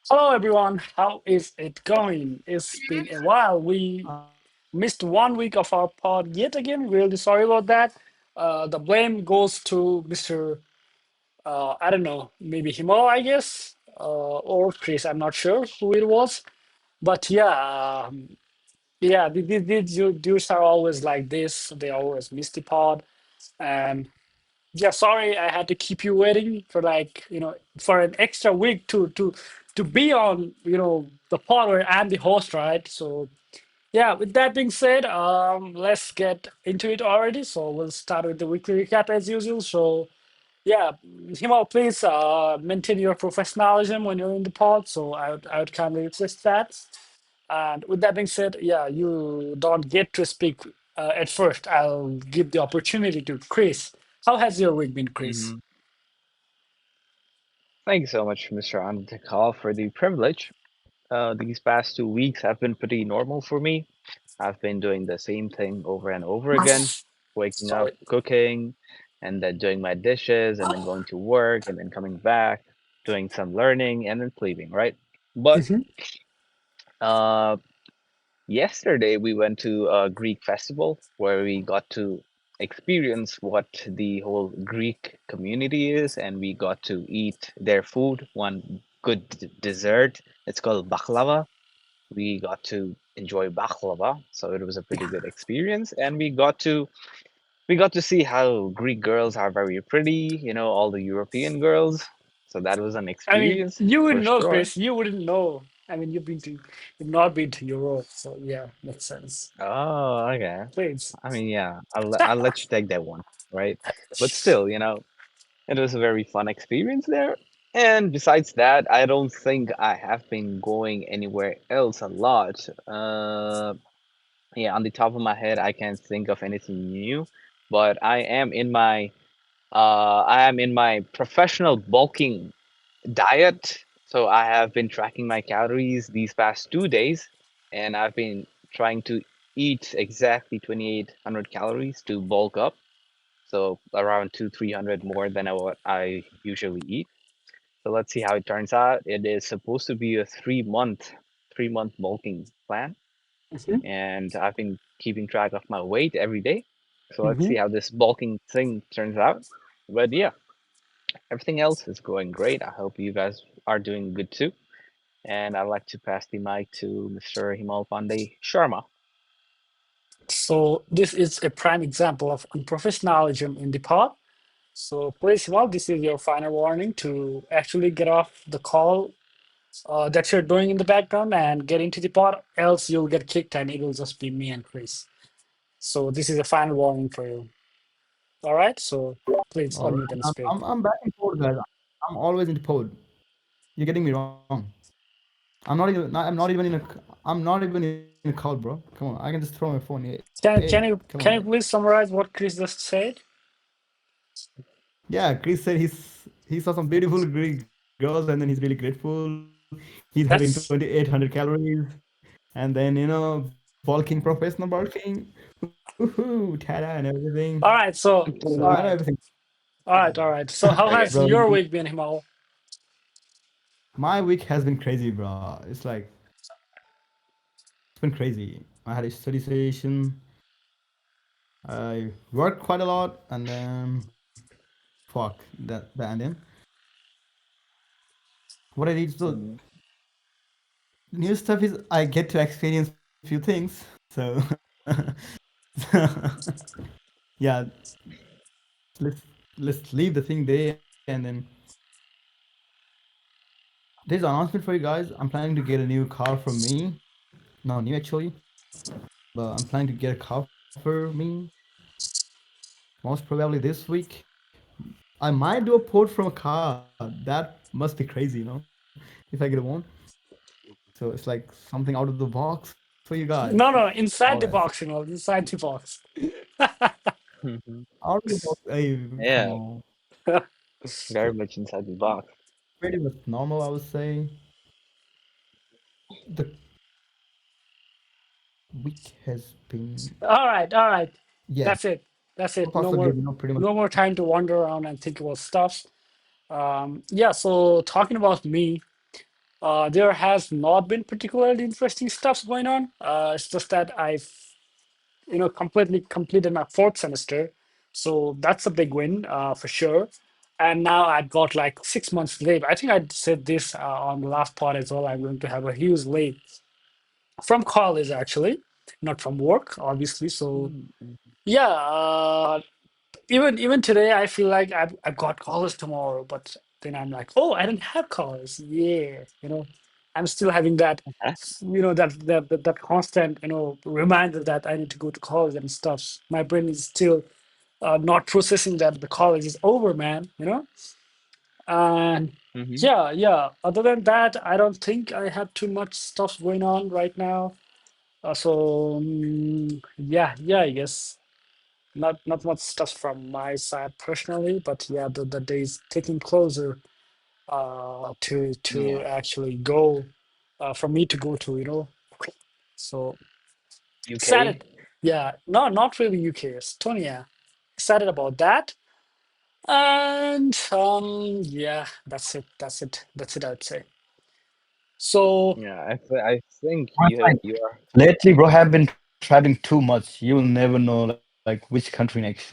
Hello, everyone. How is it going? It's been a while. We missed 1 week of our pod yet again. Really sorry about that. The blame goes to Mr. I don't know, maybe Himal, I guess, or Chris. I'm not sure who it was. But yeah, yeah, these dudes are always like this. They always miss the pod. And yeah, sorry, I had to keep you waiting for for an extra week to be on the pod where I'm the host, right? So yeah, with that being said, let's get into it already. So we'll start with the weekly recap as usual. So yeah, Himal, please maintain your professionalism when you're in the pod. So I would kindly request that. And with that being said, yeah, you don't get to speak at first. I'll give the opportunity to Chris. How has your week been, Chris? hmm Thank you so much, Mr. Antikal, for the privilege. These past 2 weeks have been pretty normal for me. I've been doing the same thing over and over again, waking up, Sorry. cooking, and then doing my dishes, and then going to work, and then coming back, doing some learning, and then sleeping, right? But Mhm. uh, yesterday we went to a Greek festival where we got to experience what the whole Greek community is, and we got to eat their food, one good dessert. It's called baklava. We got to enjoy baklava, so it was a pretty good experience, and we got to see how Greek girls are very pretty, all the European girls. So that was an I mean, experience you would for know, sure. Chris. You wouldn't know. I mean, you've not been to Europe, so yeah, makes sense. Oh, okay. Please. I mean, yeah, I'll let you take that one, right? But still, it was a very fun experience there. And besides that, I don't think I have been going anywhere else a lot. Yeah, on the top of my head, I can't think of anything new, but I am in my professional bulking diet. So I have been tracking my calories these past 2 days, and I've been trying to eat exactly 2,800 calories to bulk up. So around 300 more than what I usually eat. So let's see how it turns out. It is supposed to be a 3-month bulking plan, Hmm. and I've been keeping track of my weight every day. So let's Hmm. see how this bulking thing turns out. But yeah, everything else is going great. I hope you guys are doing good too. And I'd like to pass the mic to Mr. Himal Pandey Sharma. So this is a prime example of unprofessionalism in the pod. So please, well, this is your final warning to actually get off the call that you're doing in the background and get into the pod, else you'll get kicked and it will just be me and Chris. So this is a final warning for you. All right. So please All right, unmute and speak. I'm back in pod, guys. I'm always into pod. You're getting me wrong. I'm not even in a call, bro. Come on, I can just throw my phone. Hey, Can come can on, you man. can you please summarize what Chris just said? Yeah, Chris said he saw some beautiful Greek girls, and then he's really grateful. He's having That's 2,800 calories, and then bulking, professional bulking. Woohoo, tada, and everything. all right. So So all everything. right, all right. So how Okay. has Bro, your week been, Himal? my week has been crazy, bro. It's been crazy. I had a study session. I worked quite a lot, and then fuck that and then what I did. So Mhm. new stuff is I get to experience few things. So yeah, let's let's leave the thing there, and then there's an announcement for you guys. I'm planning to get a new car for me. Not new actually, but I'm planning to get a car for me. Most probably this week. I might do a port from a car. That must be crazy, if I get a one. So it's like something out of the box for you guys. No, no, All right. inside the box, Himal, inside the box. Mhm. Out of the box. Hey, come Yeah, on. very So much inside the box. pretty much normal, I would say. The week has been, All right. yeah, That's it. That's so it. far No so good. more, Pretty much. no more time to wander around and think about stuff. Yeah. So talking about me. There has not been particularly interesting stuffs going on. It's just that I've completely completed my fourth semester, so that's a big win for sure. And now I've got like 6 months leave. I think I said this on the last part as well. I'm going to have a huge leave from college actually, not from work, obviously. So Mm, mm. yeah, even today I feel like I've got college tomorrow, but then I'm like, oh, I didn't have college. Yeah, I'm still having that, that constant, reminder that I need to go to college and stuff. My brain is still not processing that the college is over, man. And Mhm. yeah, yeah. Other than that, I don't think I have too much stuff going on right now. Yeah, yeah, I guess not much stuff from my side personally, but yeah, the day's taking closer to Yeah. actually go for me to go to, So UK. excited. Yeah, no, not really UK, Estonia. Excited about that. And yeah, that's it. That's it. That's it, I'd say. So Yeah, I think My side. you are. Lately, bro, have been traveling too much. You'll never know like which country next.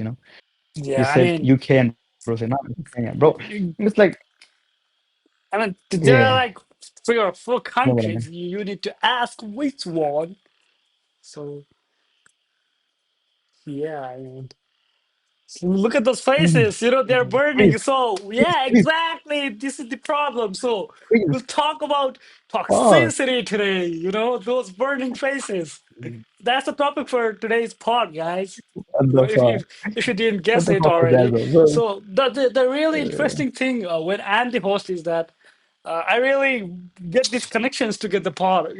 You said yeah, I UK, mean, and bro said no, Estonia, bro. It's like, there yeah, are like 3 or 4 you know what I countries. mean. You need to ask which one. So yeah, I mean, look at those Mm. faces. They're burning. Please, So please, yeah, please, exactly. This is the problem. So we'll please. talk about Oh, toxicity today. Those burning faces. Mhm. That's the topic for today's pod, guys. what You know, the if fuck? if if you didn't What guess the it fuck was that, already. bro? Bro, So the really interesting thing when I'm the host is that I really get these connections to get the pod,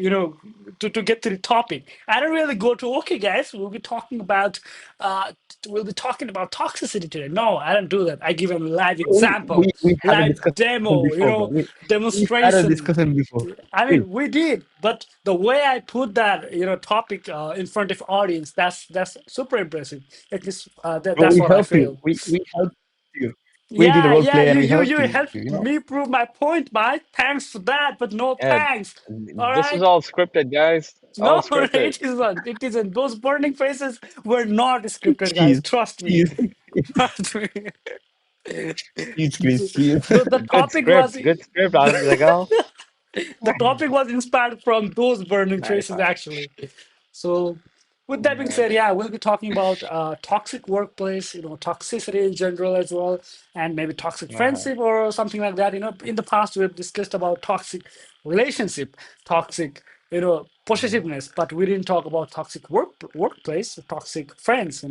to get to the topic. I don't really go to, okay, guys, uh, we'll be talking about toxicity today. No, I don't do that. I give a live example, we had a live discussion demo, before, bro. We had a demonstration. discussion before. I Please, mean, we did, but the way I put that, topic in front of audience, that's super impressive. At least bro, that's we what I helped you. feel. We helped you. We did a Yeah, role yeah, play you and we you helped you you. helped me prove my point, Mike. Thanks for that, but no Yeah, thanks. All this is right? all scripted, guys. All No, scripted. it isn't. It isn't. Those burning faces were not scripted, guys. Cheese, Trust me. cheese, Trust me. cheese, Chris, cheese. The Good topic was script. Good script, Azagal. the topic was inspired from those burning Nice, faces, nice. actually. So, with that being Yeah. said, yeah, we'll be talking about toxic workplace, toxicity in general as well, and maybe toxic Uh-huh. friendship or something like that. In the past, we've discussed about toxic relationship, toxic, Mhm. possessiveness, but we didn't talk about toxic workplace, toxic friends.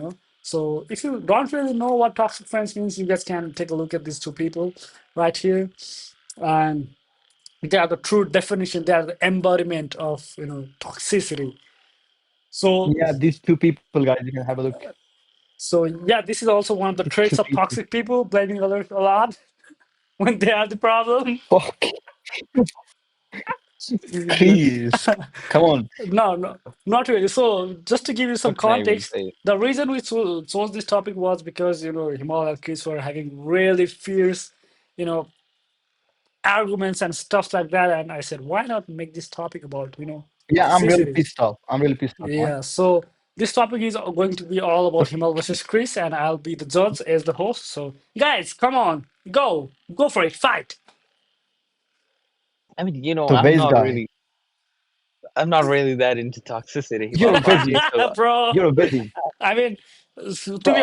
So, if you don't really know what toxic friends means, you guys can take a look at these two people right here, and they are the true definition. They are the embodiment of toxicity. So Yeah, these two people, guys, you can have a look. so yeah, this is also one of the These two traits of people. toxic people, blaming others a lot when they are the problem. Fuck, Chris. Come on. No, no, not really. So just to give you some What can I even context, say? the reason we chose this topic was because Himal and Chris were having really fierce, you know, arguments and stuff like that, and I said, why not make this topic about Yeah, I'm really toxicity? pissed off. I'm really pissed off, man. Yeah, so this topic is going to be all about Himal versus Chris, and I'll be the judge as the host. So, guys, come on, go for it, fight. I mean, The base guy. I'm not really that into toxicity. You're a But yeah, busy. so Bro, You're a busy. I mean, Bro,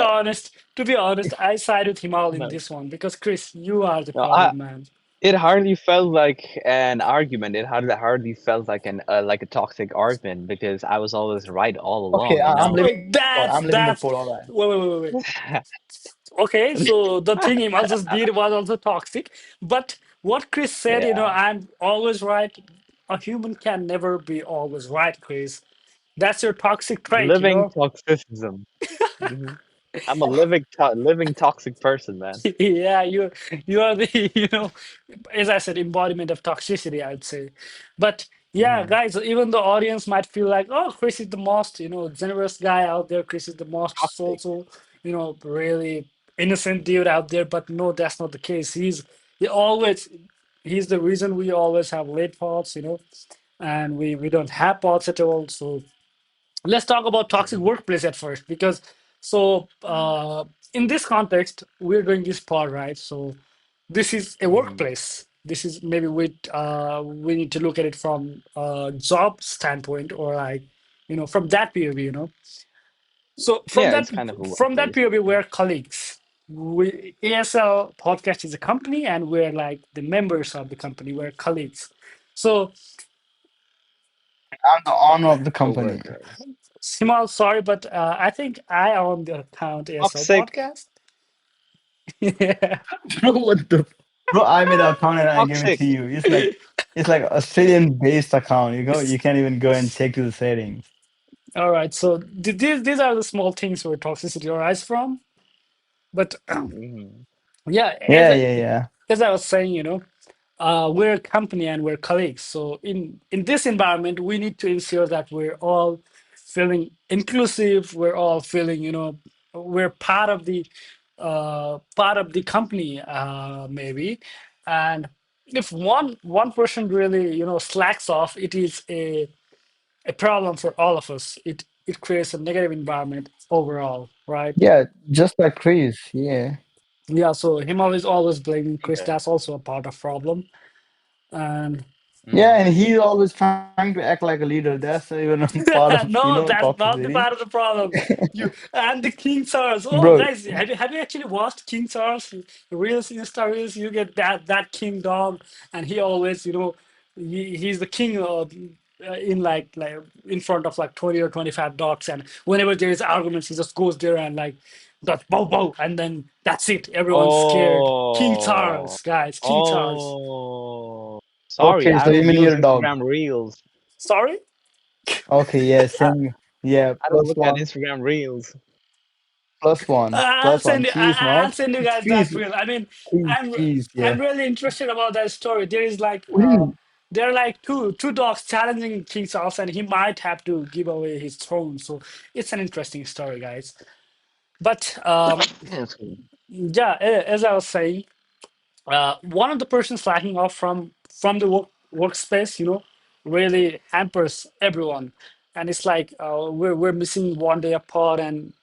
to be honest, I side with Himal in no, this one because Chris, you are the no, I problem, man. it hardly felt like an argument. It hardly felt like a toxic argument because I was always right all okay, along, you I'm know. living No, the pod. I'm living the that's pod, all right. wait. Okay, so the thing Himal just did was also toxic, but what Chris said, Yeah, I'm always right. A human can never be always right, Chris. That's your toxic trait. living toxicism. Hmm. I'm a living toxic person, man. Yeah, you are the as I said, embodiment of toxicity, I'd say. But yeah, Hmm. guys, even the audience might feel like, oh, Chris is the most generous guy out there. Chris is the most Toxic. soulful, really innocent dude out there. But no, that's not the case. He always. He's the reason we always have late pods, and we don't have pods at all. So let's talk about toxic Mhm. workplace at first, because so in this context, we're doing this pod, right? So this is a Mhm. workplace. This is maybe we need to look at it from a job standpoint, or like from that POV, so Yeah, it's kind of a from that workplace. POV, we're colleagues. We ASL podcast is a company, and we're like the members of the company. We're colleagues. So I'm the owner of the company. Coworkers. Simal, sorry, but I think I own the account ASL Toxic. podcast. Yeah. Bro, what the? Bro, I made an account and I gave it Toxic. to you. It's like Australian based account. You can't even go and check to the settings. All right. So these are the small things where toxicity arises from. But Mhm. yeah, Yeah, yeah, yeah. as I was saying, we're a company and we're colleagues. So in this environment, we need to ensure that we're all feeling inclusive. We're all feeling, we're part of the company, maybe. And if one person really, slacks off, it is a problem for all of us. It creates a negative environment overall, right? Yeah, just like Chris. Yeah. Yeah. So Himal is always blaming Chris. Yeah. That's also a part of problem. And Yeah, Mhm. and he's always trying to act like a leader. That's even part of, no, that's not the toxicity. part of the problem. You and the King Charles. Oh, Bro, guys, have you actually watched King Charles reels, Insta reels? You get that King dog, and he always, he's the king of in like in front of like 20 or 25 dogs, and whenever there is arguments, he just goes there and like does bow bow, and then that's it. Everyone's scared. King Oh. Charles, guys, King Charles. Oh. Sorry, okay, I so you don't mean use you're a dog. Instagram Reels. Sorry. Okay, yeah, same. Yeah, I don't plus look at one, Instagram Reels. plus one, I'll plus one. send you. Cheese, I'll Mark. send you guys that Cheese, reel. I mean, cheese, I'm cheese. I'm Yeah. really interested about that story. There is like What do you? there are like two dogs challenging King Charles, and he might have to give away his throne. So it's an interesting story, guys. But Yes. yeah, as I was saying, one of the persons slacking off from the workspace, really hampers everyone, and it's like we're missing one day apart, and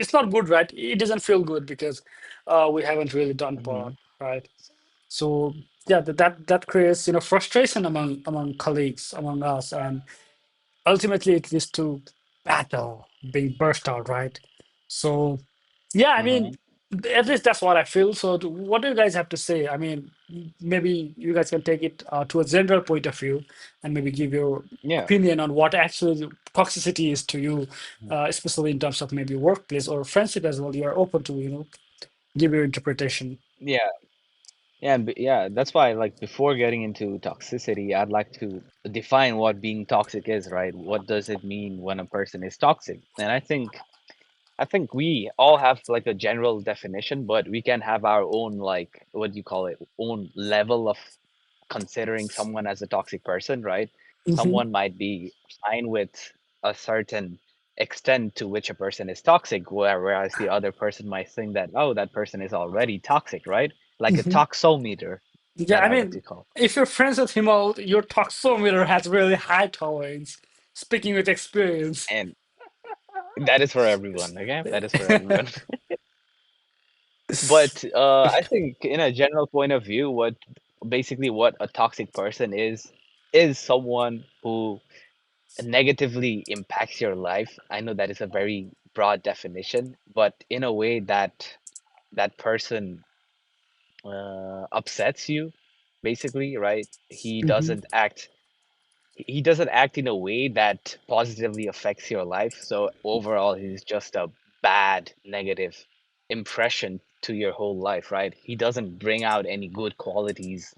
it's not good, right? It doesn't feel good because we haven't really done part, Mhm. right? So yeah, that creates frustration among colleagues, among us, and ultimately it leads to battle being burst out, right? So yeah, I mean, Mhm. at least that's what I feel. So what do you guys have to say? I mean, maybe you guys can take it to a general point of view and maybe give your Yeah. opinion on what actually toxicity is to you, Mhm. especially in terms of maybe workplace or friendship as well. You're open to, give your interpretation. Yeah. Yeah, yeah, that's why like before getting into toxicity, I'd like to define what being toxic is, right? What does it mean when a person is toxic? And I think we all have like a general definition, but we can have our own like what do you call it, own level of considering someone as a toxic person, right? Hmm. Someone might be fine with a certain extent to which a person is toxic, whereas the other person might think that, oh, that person is already toxic, right? Like a Hmm. toxometer Yeah, that I I like to mean, call. if you're friends with him, your toxometer has really high tolerance. Speaking with experience. And that is for everyone, okay? That is for everyone. But I think in a general point of view, what basically what a toxic person is someone who negatively impacts your life. I know that is a very broad definition, but in a way that that person upsets you, basically, right? Hmm. He doesn't act in a way that positively affects your life. So overall, he's just a bad, negative impression to your whole life, right? He doesn't bring out any good qualities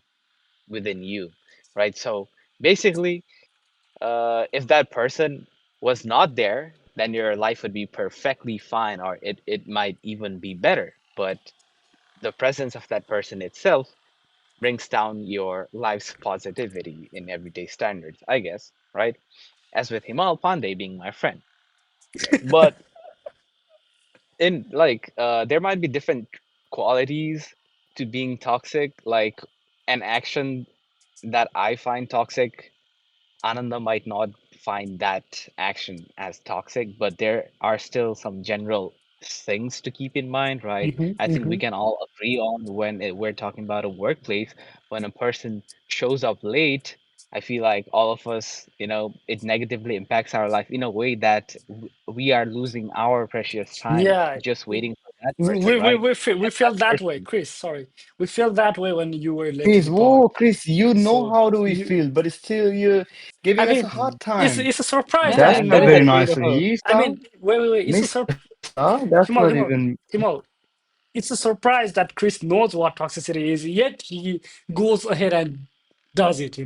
within you, right? So basically, if that person was not there, then your life would be perfectly fine, or it might even be better. But the presence of that person itself brings down your life's positivity in everyday standards, I guess, right? As with Himal Pandey being my friend. But in like there might be different qualities to being toxic. Like an action that I find toxic, Ananda might not find that action as toxic, but there are still some general things to keep in mind, right? Mm-hmm, I think we mm-hmm. can all agree on when we're talking about a workplace, when a person shows up late, I feel like all of us, it negatively impacts our life in a way that we are losing our precious time Yeah, just waiting for that person, we right? we feel, we And that feel that way, person, Chris. Sorry, we feel that way when you were late to Chris, the pod. whoa, Chris, you know So how do we you, feel, but still you're I giving us a mean, hard it's time. it's a surprise yeah, That's that and that not is no. a very trait nice of of a you, I sir. mean, wait. It's a Mister surprise. Star. That's not even. Himal. It's a surprise that Chris knows what toxicity is, yet he goes ahead and does it.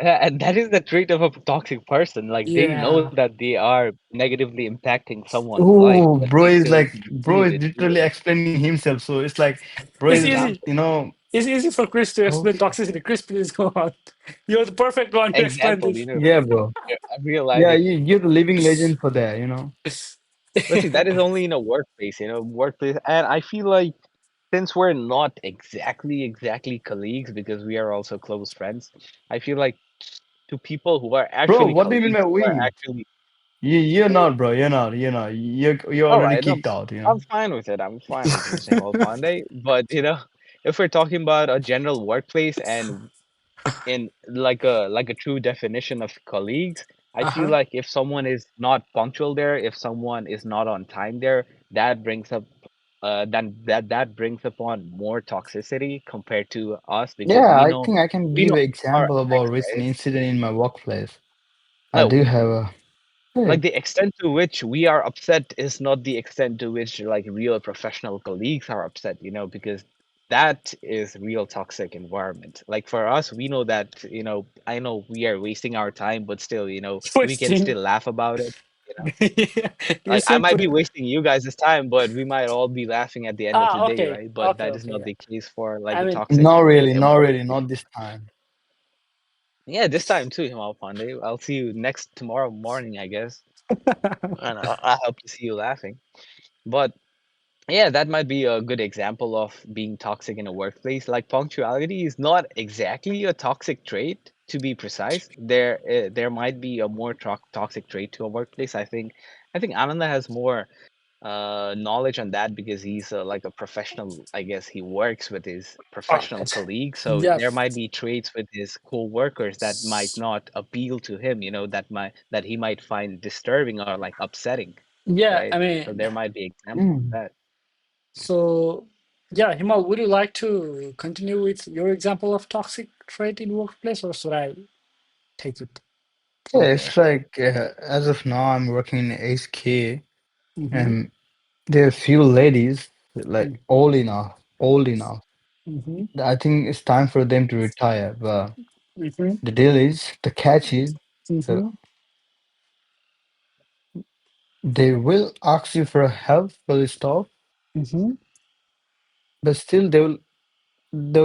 Yeah, and that is the trait of a toxic person. Like they know Yeah. that they are negatively impacting someone's life, Oh, but bro they is still like, bro do is it literally anyway. explaining himself. So it's like, bro It's is, easy. Example, It's easy for Chris to explain okay. toxicity. Chris, please go on. You're the perfect one to explain example, this. Yeah, bro. real life. Yeah, you're the living legend for that. But see, that is only in a workplace, workplace. And I feel like since we're not exactly colleagues because we are also close friends, I feel like to people who are Bro, actually what do you mean by colleagues, who are we? actually You're not, bro. You're not. You're all already right, no, kicked out. I'm fine with it. I'm fine with it, Jamal Pandey. But if we're talking about a general workplace and in like a true definition of colleagues, I feel Uh-huh. like if someone is not punctual there, if someone is not on time there, that brings up then that brings upon more toxicity compared to us because Yeah, we I know think I can we give know an our example about effects, recent right? incident in my workplace. I No, do have a. like Hey, the extent to which we are upset is not the extent to which like real professional colleagues are upset, because that is real toxic environment. Like for us, we know that, I know we are wasting our time, but still, we can Twisting. still laugh about it. You know, You like I still might put be it. wasting you guys' time, but we might all be laughing at the end of the Ah, day, okay. right? But Okay, that is okay. not Yeah. the case for like I a mean, toxic not really, not really, workplace. not this time. Yeah, this time too, Himal Pandey. I'll see you next tomorrow morning, I guess, and I hope to see you laughing. But yeah, that might be a good example of being toxic in a workplace. Like punctuality is not exactly a toxic trait, to be precise. There might be a more toxic trait to a workplace. I think Ananda has more knowledge on that because he's like a professional. I guess he works with his all professional right. colleagues, so there Yes. might be traits with his co-workers that might not appeal to him. That he might find disturbing or like upsetting, Yeah, right? I So mean, there might be examples of Mm. that. so yeah, Himal, would you like to continue with your example of toxic trait in workplace, or should I take it Yeah, from it's there? like as of now, I'm working in HK, Mm-hmm. and there are few ladies like old enough. Mm-hmm. I think it's time for them to retire. But Mm-hmm. the deal is, the catch is, so Mm-hmm. they will ask you for help for the stuff, Mm-hmm. but still they will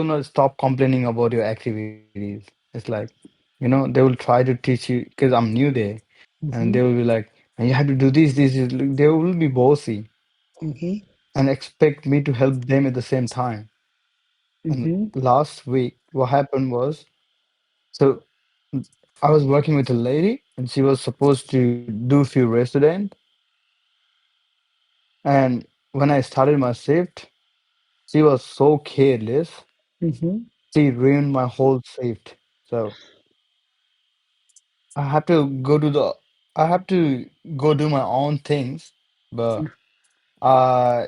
not stop complaining about your activities. It's like, they will try to teach you because I'm new there, and they Mm-hmm. will be like, and you have to do this. They will be bossy Mm-hmm. and expect me to help them at the same time. And Mm-hmm. last week, what happened was, so I was working with a lady, and she was supposed to do few resident. And when I started my shift, she was so careless. Mm-hmm. She ruined my whole shift. So I have to go to the I have to go do my own things, but I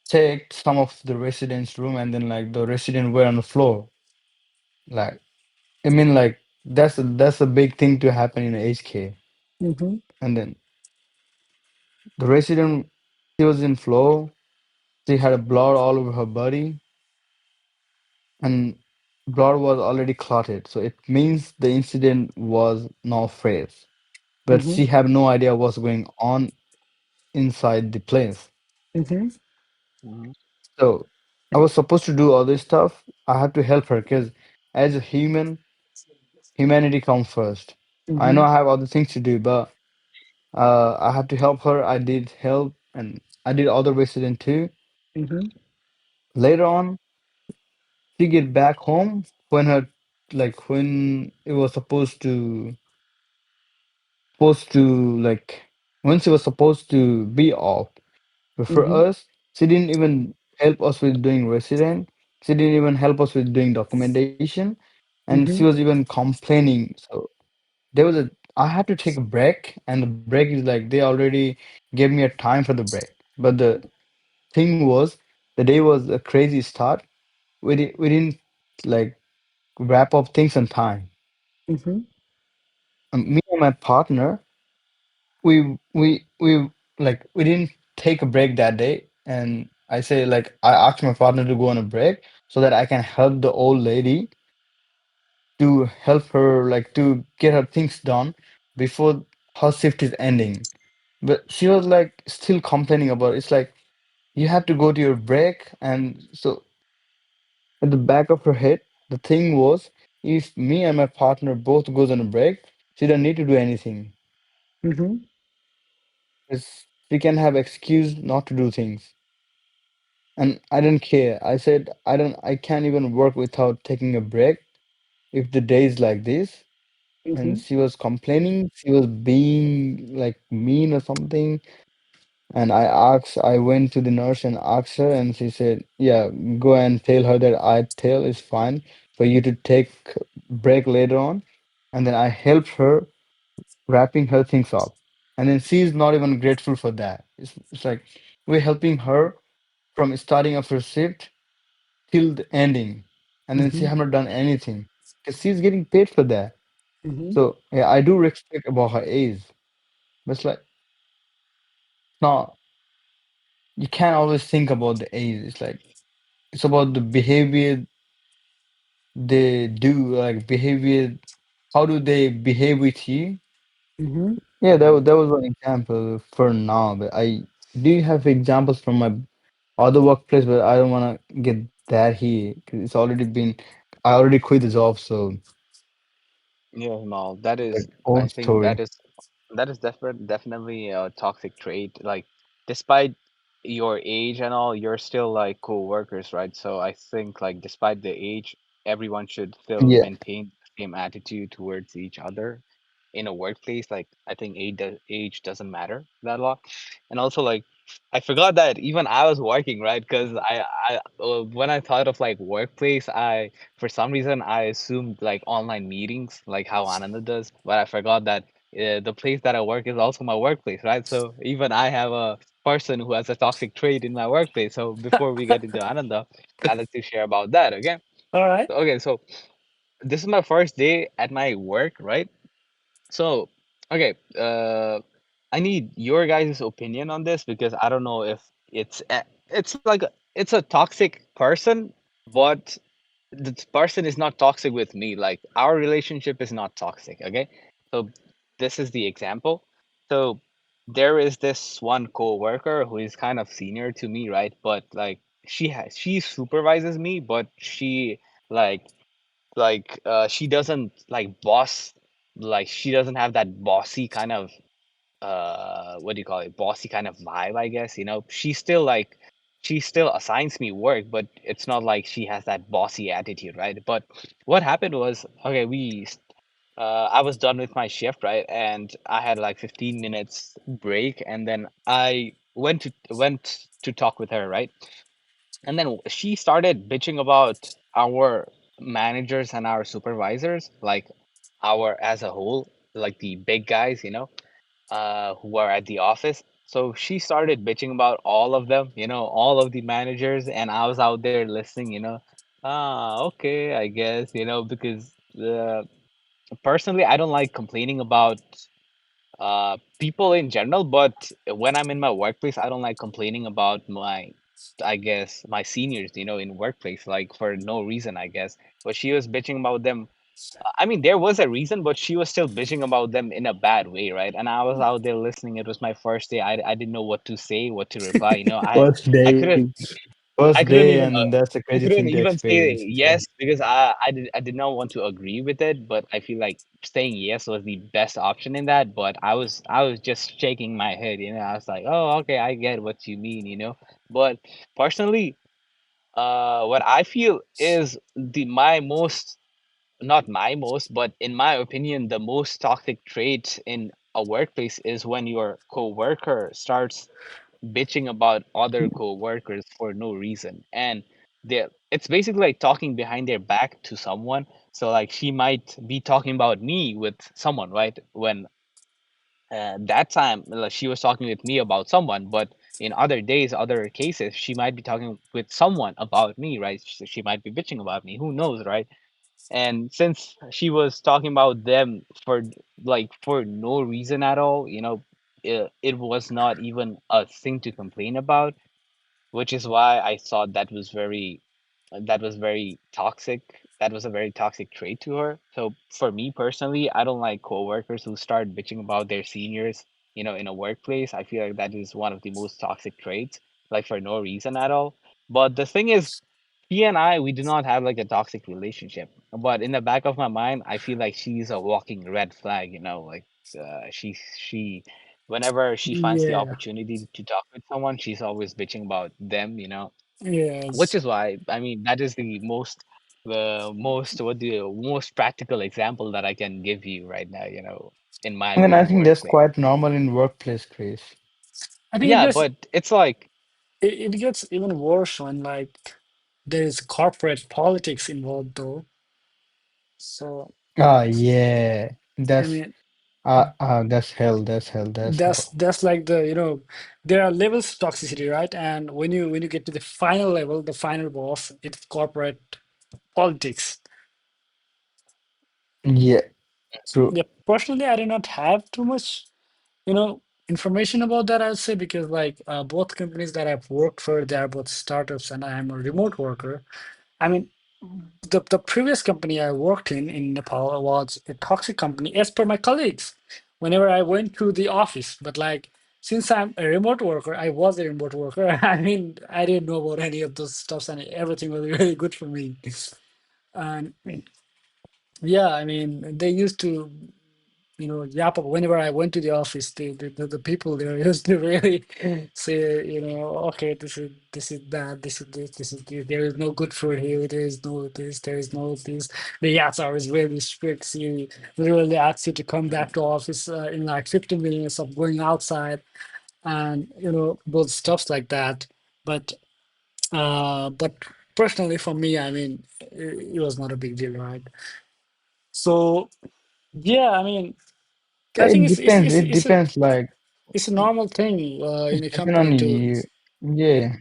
checked some of the residents' room and then like the resident were on the floor. Like I mean like that's a big thing to happen in HK. Mm-hmm. And then the resident she was in floor, she had a blood all over her body and blood was already clotted. So it means the incident was not fresh. But Mm-hmm. she had no idea what's going on inside the place. Mm-hmm. Mhm. So I was supposed to do all this stuff. I had to help her because as a human, humanity comes first. I know Mm-hmm. I have other things to do, but I had to help her. I did help and I did other resident too. Mm-hmm. Later on, she get back home when her when it was supposed to when she was supposed to be off. But for Mm-hmm. us, she didn't even help us with doing resident. She didn't even help us with doing documentation, and she was Mm-hmm. even complaining. So there was a I had to take a break, and the break is like they already gave me a time for the break. But the thing was, the day was a crazy start. We didn't like wrap up things on time. Mm-hmm. Me and my partner, we didn't take a break that day, and I asked my partner to go on a break so that I can help the old lady to help her to get her things done before her shift is ending. But she was like still complaining about it. It's like you have to go to your break, and so at the back of her head, the thing was if me and my partner both goes on a break, she don't need to do anything. Mm-hmm. 'Cause she can have excuse not to do things. And I don't care. I said I can't even work without taking a break if the day is like this. And Mm-hmm. she was complaining, she was being like mean or something. And I went to the nurse and asked her, and she said, "Yeah, go and tell her that I tell is fine for you to take break later on." And then I helped her wrapping her things up. And then she's not even grateful for that. It's like we're helping her from starting of her shift till the ending, and then she Mm-hmm. have not done anything because she's getting paid for that. Mm-hmm. So yeah, I do respect about her age, but it's like no, you can't always think about the age. It's like it's about the behavior they do, like behavior. How do they behave with you? Mm-hmm. Yeah, that was one example for now. But I do have examples from my other workplace, but I don't want to get that here because it's already been. I already quit the job, so Yeah, no, that it's is, an I old think story. that is definitely a toxic trait. Like, despite your age and all, you're still like co-workers, right? So I think like despite the age, everyone should still Yeah, maintain the same attitude towards each other in a workplace. Like, I think age doesn't matter that a lot. And also, like, I forgot that even I was working, right? Because when I thought of like workplace, I for some reason I assumed like online meetings, like how Ananda does, but I forgot that the place that I work is also my workplace, right? So even I have a person who has a toxic trait in my workplace. So before we get into Ananda, I'd like to share about that. Okay. All right. Okay. So this is my first day at my work, right? So, okay, I need your guys' opinion on this because I don't know if it's a toxic person, but this person is not toxic with me. Like our relationship is not toxic. Okay, so this is the example. So there is this one coworker who is kind of senior to me, right? But like she supervises me, but she like she doesn't like boss, like she doesn't have that bossy kind of what do you call it, bossy kind of vibe, I guess. She still like she still assigns me work, but it's not like she has that bossy attitude, right? But what happened was, okay, I was done with my shift, right? And I had like 15 minutes break, and then I went to talk with her, right? And then she started bitching about our managers and our supervisors, like our as a whole, like the big guys, who are at the office. So she started bitching about all of them, all of the managers, and I was out there listening, okay, I guess, because personally, I don't like complaining about people in general, but when I'm in my workplace, I don't like complaining about I guess my seniors, in workplace, like for no reason, I guess. But she was bitching about them. I mean, there was a reason, but she was still bitching about them in a bad way, right? And I was out there listening. It was my first day. I didn't know what to say, what to reply. first I day, couldn't first I couldn't day, even and that's a I crazy thing couldn't to even say experience. So yes because I did not want to agree with it, but I feel like saying yes was the best option in that. But I was just shaking my head. I was like, oh, okay, I get what you mean. But personally, What I feel is the my most not my most, but in my opinion, the most toxic trait in a workplace is when your coworker starts bitching about other coworkers for no reason. And it's basically like talking behind their back to someone. So like she might be talking about me with someone, right? When that time like, she was talking with me about someone, but in other days, other cases, she might be talking with someone about me, right? She might be bitching about me. Who knows, right? And since she was talking about them for like for no reason at all, it was not even a thing to complain about, which is why I thought that was very toxic. That was a very toxic trait to her. So for me personally, I don't like coworkers who start bitching about their seniors, in a workplace. I feel like that is one of the most toxic traits, like for no reason at all. But the thing is, he and I, we do not have like a toxic relationship. But in the back of my mind, I feel like she's a walking red flag, like she whenever she finds the Yeah. opportunity to talk with someone, she's always bitching about them, which Yes. is why I mean that is the most practical example that I can give you right now, in my And I own think that's workplace. quite normal in workplace, Chris. I think Yeah, but it's like it gets even worse when like there is corporate politics involved though. So Ah, yeah. I mean That's hell. That's hell. That's hell. that's like there are levels to toxicity, right? And when you get to the final level, the final boss, it's corporate politics. Yeah, true. Yeah, personally, I do not have too much, information about that, I'd say, because like both companies that I've worked for, they are both startups and I am a remote worker. I mean, the previous company I worked in Nepal was a toxic company, as per my colleagues, whenever I went to the office. But like, since I'm a remote worker, I was a remote worker. I mean, I didn't know about any of those stuffs, and everything was really good for me. And yeah, I mean, they used to, yap whenever I went to the office. The people there used to really say, okay, this is that, this is this. There is no good food here. There is no this. There is no this. The yachts are always really strict. You literally ask you to come back to office in like 15 minutes of going outside, and those stuffs like that. But but personally, for me, I mean, it was not a big deal, right? So yeah, I mean, I think It depends. It depends. Like, it's a normal thing it's in a depend on company to. you. Yeah,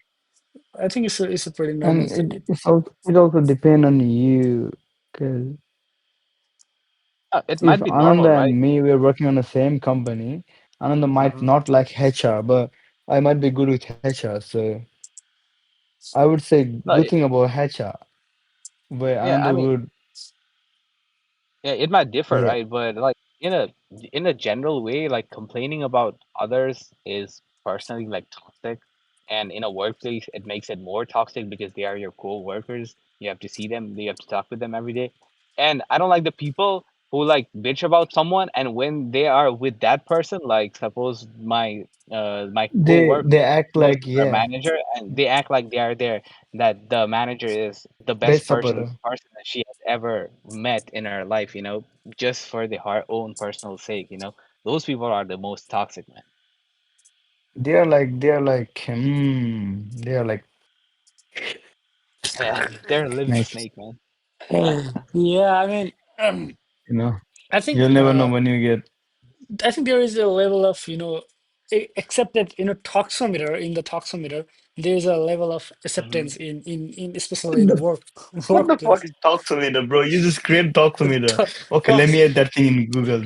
I think it's a pretty normal and thing. it also depend on you. Because it if might be normal, Ananda right? and me we're working on the same company, Ananda might Uh-huh. not like HR, but I might be good with HR. So I would say No, good thing about HR, where yeah, I Ananda mean, would. yeah, it might differ, Yeah, right? But like in a general way, like complaining about others is personally like toxic. And in a workplace, it makes it more toxic because they are your co-workers. You have to see them, you have to talk with them every day. And I don't like the people who like bitch about someone, and when they are with that person, like suppose my they co-worker act goes like, to their yeah, manager and they act like they are there, that the manager is the best best person supporter. person that she has ever met in her life, just for her own personal sake, those people are the most toxic, man. They are like Yeah, they're a living next. snake, man. Yeah, I mean, You know, I think you'll never know when you get. I think there is a level of except that toxometer in the toxometer there is a level of Mhm. acceptance in especially What in the, what the fuck workplace. is Toxometer, bro? You just create Toxometer. To- Okay, let Tox. me add that thing in Google.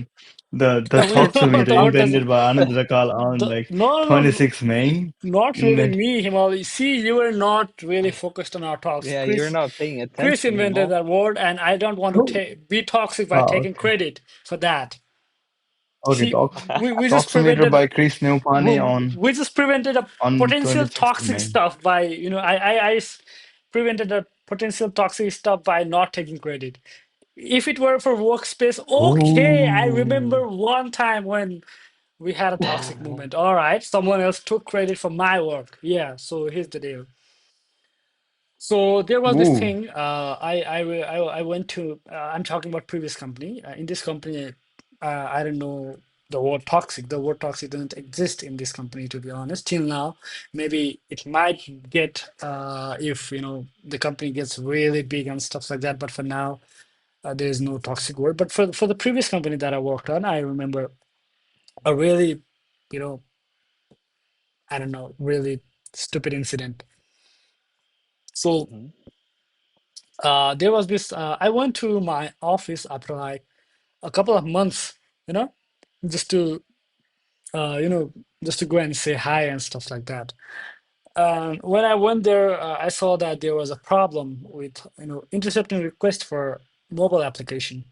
The I mean, Toxometer what does it? invented by Anand Rakal on The like no, no, no, 26 May. not really Invent. me, Himal. See, you were not really focused on our talks. Yeah, you're not paying Chris attention, invented Himal. that word, and I don't want to Oh, be toxic by ah, taking okay. credit for that. Okay, See, we just Toxometer prevented by Chris Neopane we just prevented a on potential 26th toxic May. stuff by prevented a potential toxic stuff by not taking credit. If it were for workspace, okay, I Oh, remember one time when we had a toxic moment. All right, someone else took credit for my work. Yeah, so here's the deal. So there was this Ooh. thing. I went to. I'm talking about previous company. In this company, I don't know the word toxic. The word toxic doesn't exist in this company, to be honest. Till now, maybe it might get if the company gets really big and stuff like that. But for now, there is no toxic word. But for the previous company that I worked on, I remember a really, you know, I don't know, really stupid incident. So Mm-hmm. there was this. I went to my office after like a couple of months, you know, just to just to go and say hi and stuff like that. And when I went there, I saw that there was a problem with intercepting requests for mobile application.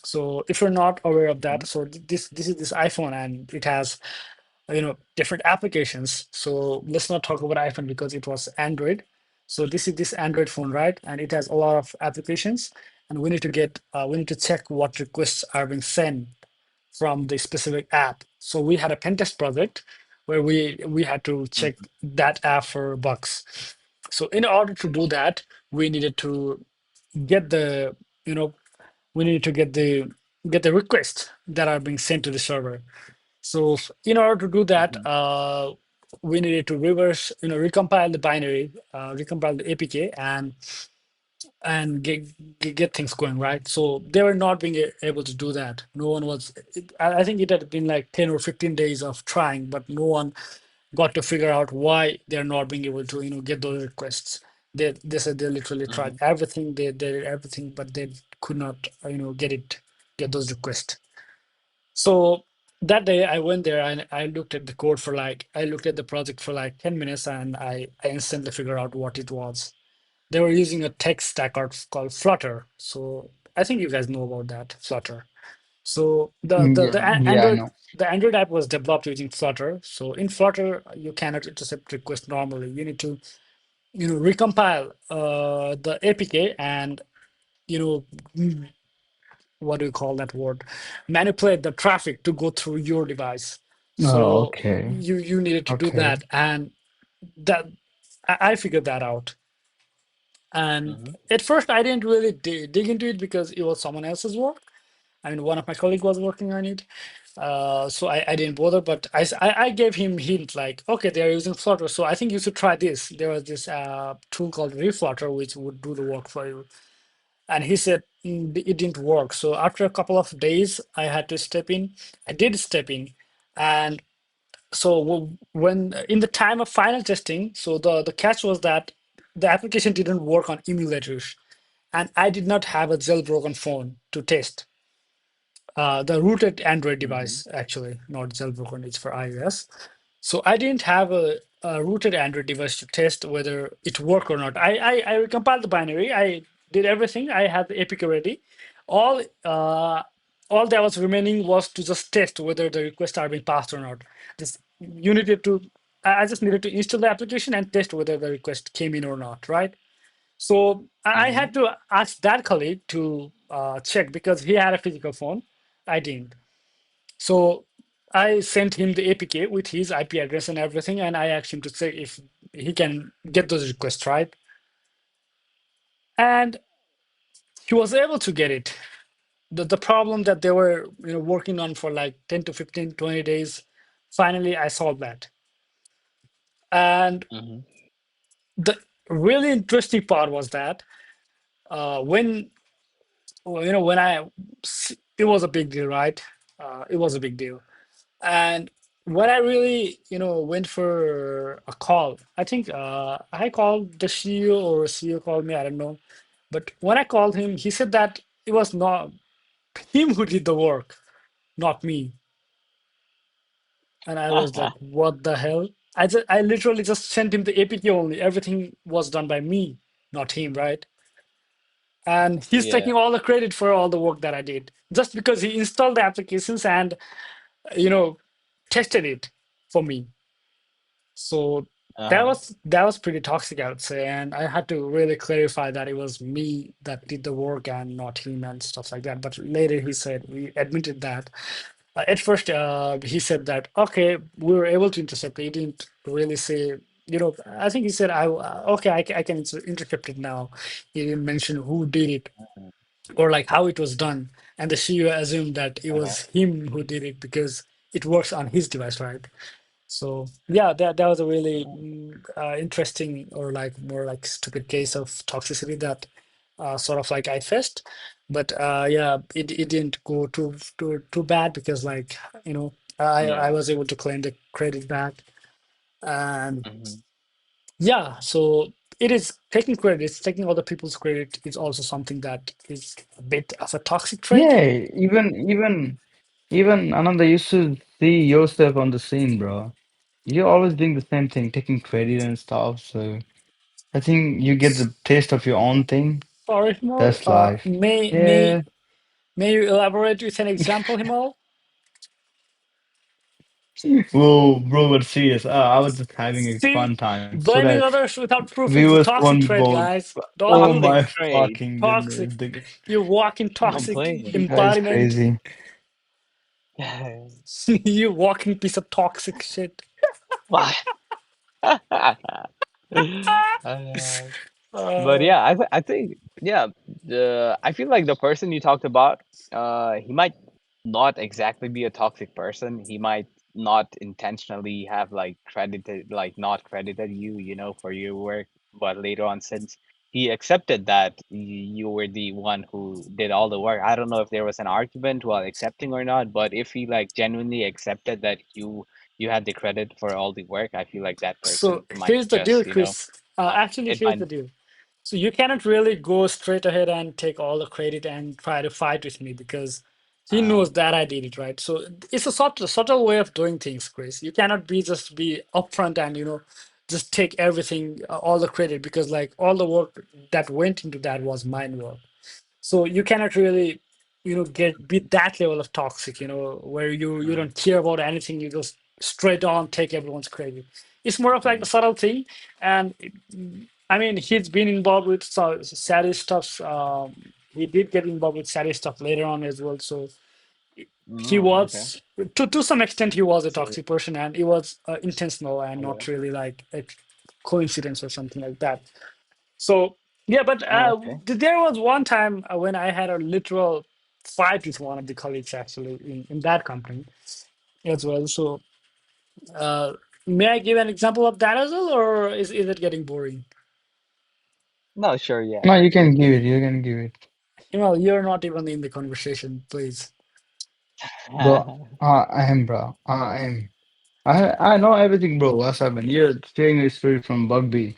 So if you're not aware of Mm-hmm. that, so this is this iPhone and it has different applications. So let's not talk about iPhone because it was Android. So this is this Android phone, right? And it has a lot of applications, and we need to check what requests are being sent from the specific app. So we had a pen test project where we had to check Mm-hmm. that app for bugs. So in order to do that, we needed to get the you know we needed to get the requests that are being sent to the server. So in order to do that, Mm-hmm. we needed to recompile the binary, recompile the APK, and get things going, right. So they were not being able to do that. No one was. I think it had been like 10 or 15 days of trying, but no one got to figure out why they're not being able to get those requests. They said they literally tried Mm-hmm. everything. They did everything, but they could not get those requests. So that day I went there and I looked at the code for like I looked at the project for like 10 minutes, and I instantly figured out what it was. They were using a tech stack called Flutter. So I think you guys know about that, Flutter. So Yeah, yeah, I know. the Android app was developed using Flutter. So in Flutter, you cannot intercept requests normally. You need to, recompile the APK and, you know, mm, what do you call that word? Manipulate the traffic to go through your device. Oh, So okay. you needed to do Okay. that, and that I figured that out. And Mm-hmm. at first, I didn't really dig into it because it was someone else's work. I mean, one of my colleagues was working on it. So I didn't bother, but I gave him hint like, okay, they're using Flutter, so I think you should try this. There was this tool called Reflutter, which would do the work for you. And he said it didn't work. So after a couple of days, I had to step in. I did step in, and so when in the time of final testing, so the catch was that the application didn't work on emulators, and I did not have a jailbroken phone to test. The rooted Android Mm-hmm. device, actually, not jailbroken, it's for iOS. So I didn't have a rooted Android device to test whether it worked or not. I recompiled the binary. I did everything. I had the APK ready. All uh, all that was remaining was to just test whether the requests are being passed or not. Just you needed to. I just needed to install the application and test whether the request came in or not, right? So I Mm-hmm. had to ask that colleague to check because he had a physical phone. I didn't. So I sent him the APK with his IP address and everything, and I asked him to say if he can get those requests, right? And he was able to get it. The problem that they were working on for like 10 to 15, 20 days, finally I solved that. And Mm-hmm. the really interesting part was that when when it was a big deal, right? It was a big deal. And when I really, went for a call, I think I called the CEO or CEO called me, I don't know. But when I called him, he said that it was not him who did the work, not me. And I was like, what the hell? I literally just sent him the APK only. Everything was done by me, not him, right? And he's Yeah. taking all the credit for all the work that I did just because he installed the applications and, you know, tested it for me. So Uh-huh. that was pretty toxic, I would say, and I had to really clarify that it was me that did the work and not him and stuff like that. But later he said we admitted that. At first, he said that okay, we were able to intercept. He didn't really say. I think he said, okay, I can intercept it now. He didn't mention who did it Mhm. or like how it was done. And the CEO assumed that it Okay. was him who did it because it works on his device, right? So yeah, that was a really interesting or like more like stupid case of toxicity that sort of like I faced. But yeah, it didn't go too bad because like you know I Yeah. was able to claim the credit back. And Hmm. yeah, so it is taking credit, it's taking other people's credit is also something that is a bit of a toxic trait. Yeah, even Ananda, you should see yourself on the scene, bro. You're always doing the same thing, taking credit and stuff. So I think you get the taste of your own thing. Sorry, Himal. That's life. May Yeah. may may you elaborate with an example, Himal? Whoa, bro, but serious. I was just having a See, fun time so that blaming others without proof is a viewers toxic won't trait, vote. guys. Don't Oh do Toxic my this. trade. fucking goodness. Toxic. You walk in toxic Complain. The guy is embodiment. crazy. You walking piece of toxic shit. Why? But Uh, yeah, I think yeah, I feel like the person you talked about, he might not exactly be a toxic person. He might not intentionally have like credited like not credited you, for your work, but later on, since he accepted that you were the one who did all the work. I don't know if there was an argument while accepting or not, but if he like genuinely accepted that you had the credit for all the work, I feel like that person so might here's the deal, just, Chris. Actually, it here's might. the deal. So you cannot really go straight ahead and take all the credit and try to fight with me because he Uh, knows that I did it, right? So it's a subtle way of doing things, Chris. You cannot be upfront and just take everything, all the credit because like all the work that went into that was mine work. So you cannot really, get be that level of toxic, where you mm, don't care about anything. You just straight on take everyone's credit. It's more of like a mm, subtle thing, and I mean he's been involved with so sadist stuff. He did get involved with sadist stuff later on as well. So he okay. was to some extent he was a So, toxic person, and it was intentional and not okay. really like a coincidence or something like that. So yeah, but Oh, okay. there was one time when I had a literal fight with one of the colleagues actually in that company as well. So uh, may I give an example of that as well, or is it getting boring? No, sure, yeah. No, you can give it. You can give it, You're not even in the conversation, please. bro. I am, bro. I am. I know everything, bro. What's happened? You're sharing a story from Bugby.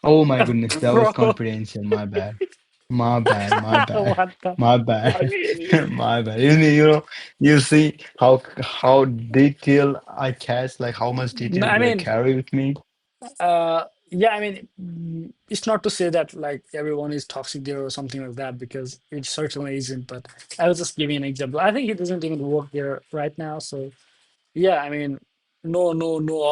Oh my goodness, that was Bro, confidential. My bad. My bad. My bad. what the My fuck? bad. My bad. You see how detailed I catch, like how much No, detail I do I mean, carry with me? yeah, I mean, it's not to say that like everyone is toxic there or something like that because it certainly isn't. But I was just giving an example. I think he doesn't even work there right now, so yeah, I mean, no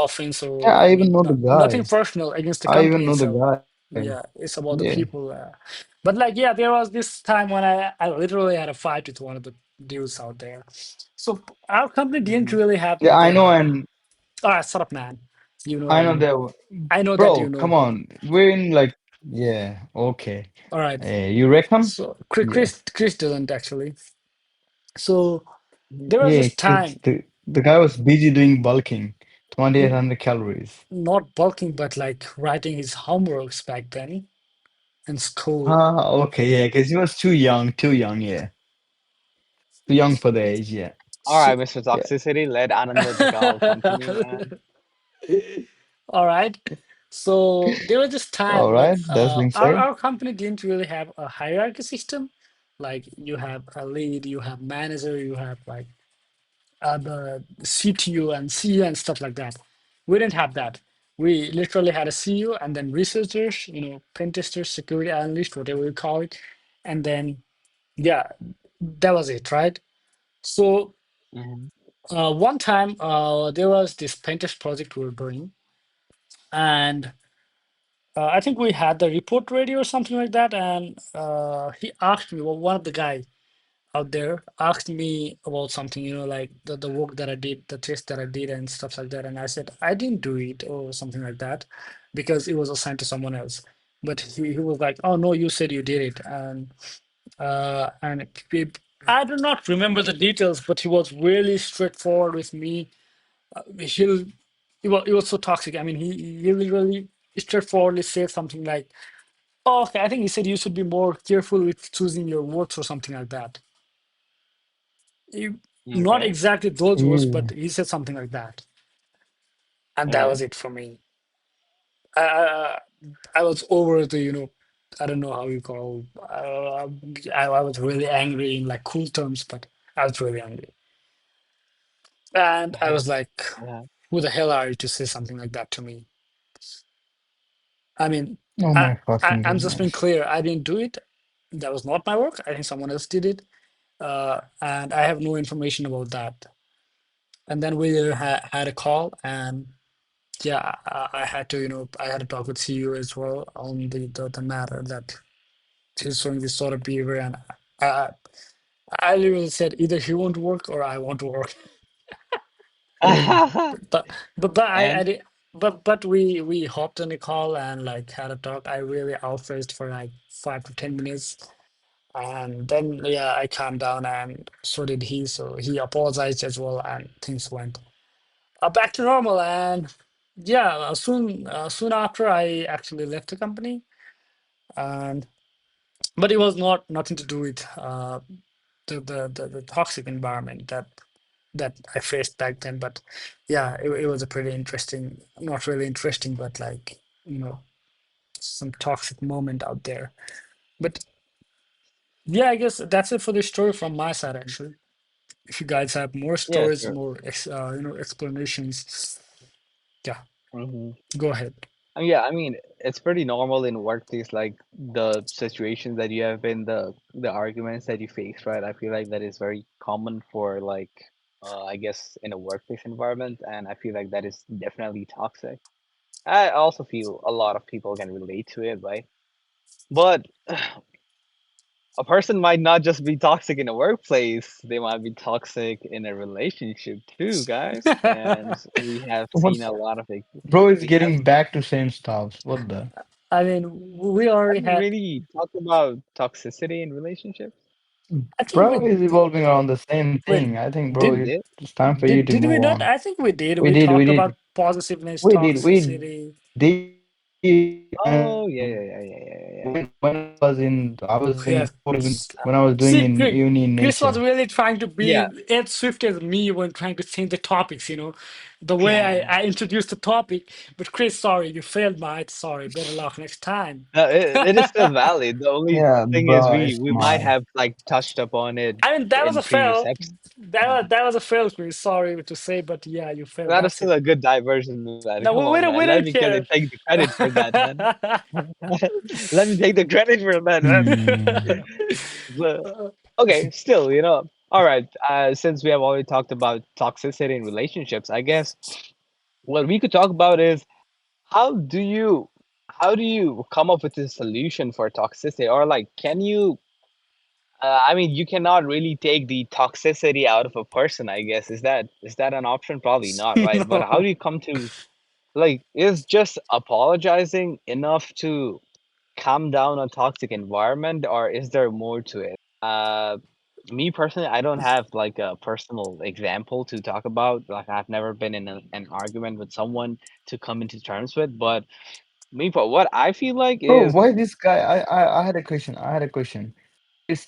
offense Yeah, or I even know the nothing guy. personal against the I company even know the itself. guy. Yeah, it's about the Yeah. people. But like, yeah, there was this time when I literally had a fight with one of the dudes out there. So our company didn't Hmm. really have Yeah, I know, the. and All right, shut up, man. You know I that know you know. that. I know that you Bro, come know. on. We're in like, yeah, okay. All right. You reckon? So Yeah. Chris doesn't actually. So there was Yeah, this Chris, time, the guy was busy doing bulking, mm, 2800 calories. not bulking, but like writing his homeworks back then in school. Ah, okay, yeah, because he was too young, yeah. Too young for the age, yeah. All right, So Mr. Yeah. Toxicity, let Ananda Jagal continue, man. all right. So there was this time All like right, that's being said. our company didn't really have a hierarchy system. Like you have a lead, you have manager, you have like the CTO and CEO and stuff like that. We didn't have that. We literally had a CEO and then researchers, pen testers, security analyst, whatever you call it, and then yeah, that was it, right? So Hmm. one time there was this pen test project we were doing, and I think we had the report ready or something like that, and he asked me, well, one of the guys. out there asked me about something, like the work that I did, the test that I did, and stuff like that. And I said, I didn't do it or something like that because it was assigned to someone else. But he was like, oh, no, you said you did it. And I do not remember the details, but he was really straightforward with me. He'll, it was so toxic. I mean, he literally straightforwardly said something like, oh, okay, I think he said you should be more careful with choosing your words or something like that. Not Okay. exactly those words, but Yeah. he said something like that, and that Okay. was it for me. I I was over the, I don't know how you call. I was really angry in like cool terms, but I was really angry, and I was like, Yeah. "Who the hell are you to say something like that to me?" I mean, Oh I, my fucking I'm just being goodness. clear. I didn't do it. That was not my work. I think someone else did it, and I have no information about that. And then we had a call, and yeah, I had to, I had to talk with CEO as well on the matter that he's showing this sort of behavior, and I, I literally said either he won't work or I want to work. But I And did, but we hopped on a call and like had a talk. I really outphrased for like 5 to 10 minutes, and then yeah, I calmed down, and so did he. So he apologized as well, and things went back to normal. And yeah, soon after I actually left the company, and but it was not nothing to do with the toxic environment that I faced back then. But yeah, it was a pretty interesting, not really interesting, but like, some toxic moment out there. But yeah, I guess that's it for the story from my side, actually. If you guys have more yeah, stories, sure. more explanations, yeah, Hmm. go ahead. Yeah, I mean, it's pretty normal in workplace, like the situations that you have been, the arguments that you face, right? I feel like that is very common for like, I guess in a workplace environment, and I feel like that is definitely toxic. I also feel a lot of people can relate to it, right? But a person might not just be toxic in a workplace, they might be toxic in a relationship too, guys. And we have seen What's a lot of it. bro is We have, getting back to same stuff. What the? I mean, we already haven't had. really talked about toxicity in relationships. I think Bro we is evolving around the same thing. wait. I think, bro, We Did did. it's time for you did to did we move not? on. I think we did. We We did, we talked did, about positiveness, we did, we toxicity. did. Oh yeah, yeah, yeah, yeah, yeah, yeah. When I was in Yes. when I was doing See, in uni in Chris was nature. really trying to Yeah. be as swift as me when trying to change the topics, the way Yeah. I introduced the topic. But Chris, sorry, you failed, mate. Sorry, better luck next time. No, it is still valid. The only Yeah, thing is bro, it's we might mine. have like touched upon it I mean, that was in a previous fail. episodes. That was a fail, Chris. Sorry to say, but yeah, you failed. That is That's still it. a good diversion, man. Come No, on, man. we Let me don't get it. care. Take the credit for that, man. Let me take the credit for that, man. Hmm. So, okay, still, all right. Since we have already talked about toxicity in relationships, I guess what we could talk about is how do you how do you come up with a solution for toxicity, or like, can you? I mean, you cannot really take the toxicity out of a person. I guess is that an option? Probably not, right? But how No. do you come to like? Is just apologizing enough to calm down a toxic environment, or is there more to it? Me personally, I don't have like a personal example to talk about. Like, I've never been in an argument with someone to come into terms with. But me, for what I feel like Bro, is, why this guy? I had a question. I had a question. Is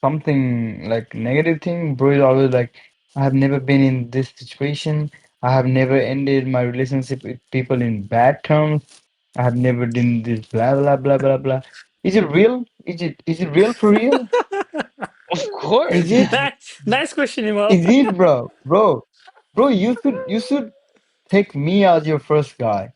something like negative thing, bro is always like, I have never been in this situation. I have never ended my relationship with people in bad terms. I have never done this blah blah blah blah blah. Is it real? Is it real for real? of Is course. it? Nice question, Imo. Is it, bro? Bro, you should take me as your first guy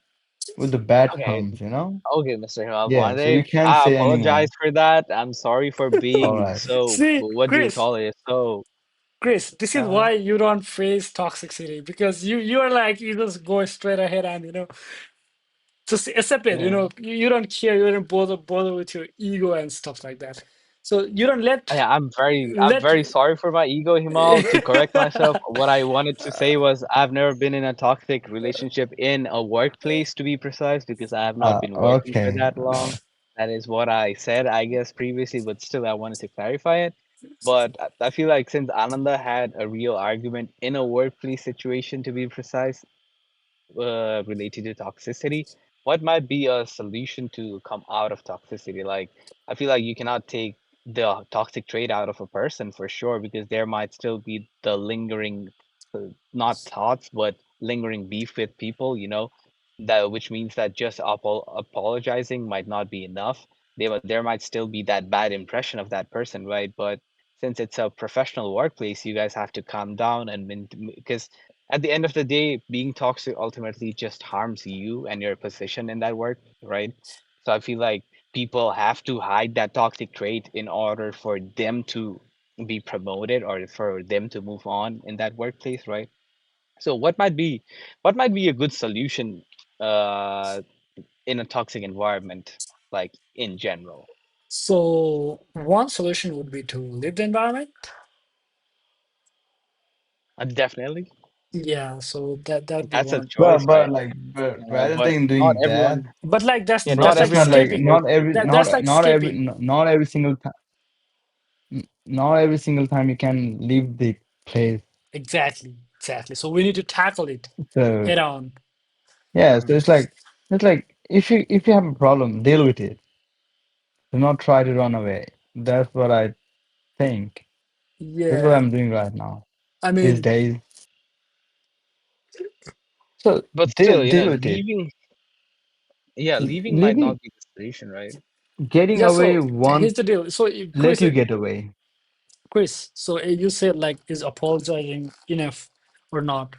with the bad Okay, terms, you know? okay, Mr. Yeah, so you Himalpande. can't I say apologize anymore. for that. I'm sorry for All being right. so, See, what do you call it? So, Chris, this is uh, why you don't face toxicity because you're like you just go straight ahead and just accept it. yeah. You don't care. You don't bother with your ego and stuff like that. So you don't Yeah, I'm let very sorry for my ego, Himal. To correct myself, what I wanted to say was I've never been in a toxic relationship in a workplace, to be precise, because I have not been working for Okay. that long. That is what I said, I guess, previously, but still, I wanted to clarify it. But I feel like since Ananda had a real argument in a workplace situation, to be precise, related to toxicity, what might be a solution to come out of toxicity? Like, I feel like you cannot take the toxic trait out of a person for sure, because there might still be the lingering, not thoughts, but lingering beef with people, that which means that just apologizing might not be enough. There might still be that bad impression of that person, right? But since it's a professional workplace, you guys have to calm down because at the end of the day, being toxic ultimately just harms you and your position in that work, right? So I feel like people have to hide that toxic trait in order for them to be promoted or for them to move on in that workplace, right? So what might be a good solution uh in a toxic environment, like in general? So one solution would be to leave the environment. Definitely, Yeah, so that'd be that's a one. choice, But right? like, but rather But than not doing that, everyone, But like yeah, not that's that's like not everyone like has to skipping. go through. That's like skipping. not every single time, not every single time you can leave the place. Exactly, exactly. So we need to tackle it So head on. yeah, so Mhm. it's like if you have a problem, deal with it. Do not try to run away. That's what I think. That's what Yeah, I'm doing right now I these mean, days. So But deal still, deal with it. leaving might Leaving, not be the solution, right? getting yeah. away So won't here's the deal. So let you get away. Chris, so you said like is apologizing enough or not?